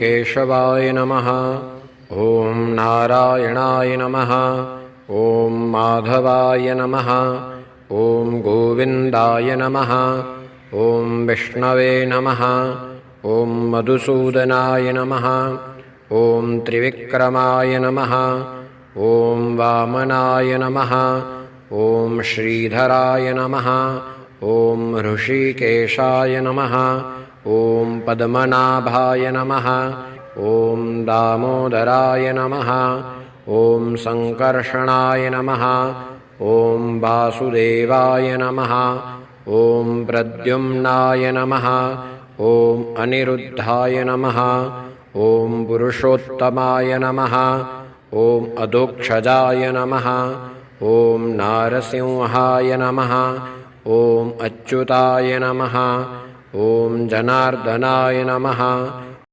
केशवाय नमः। ॐ नारायणाय नमः। ॐ माधवाय नमः। ॐ गोविन्दाय नमः। ॐ विष्णवे नमः। ॐ मधुसूदनाय नमः। ॐ त्रिविक्रमाय नमः। ॐ वामनाय नमः। ॐ श्रीधराय नमः। ॐ ऋषिकेशाय नमः। ॐ पद्मनाभाय नमः। ॐ दामोदराय नमः। ॐ सङ्कर्षणाय नमः। ॐ वासुदेवाय नमः। ॐ प्रद्युम्नाय नमः। ॐ अनिरुद्धाय नमः। ॐ पुरुषोत्तमाय नमः। ॐ अधोक्षजाय नमः। ॐ नारसिंहाय नमः। ॐ अच्युताय नमः। ॐ जनार्दनाय नमः।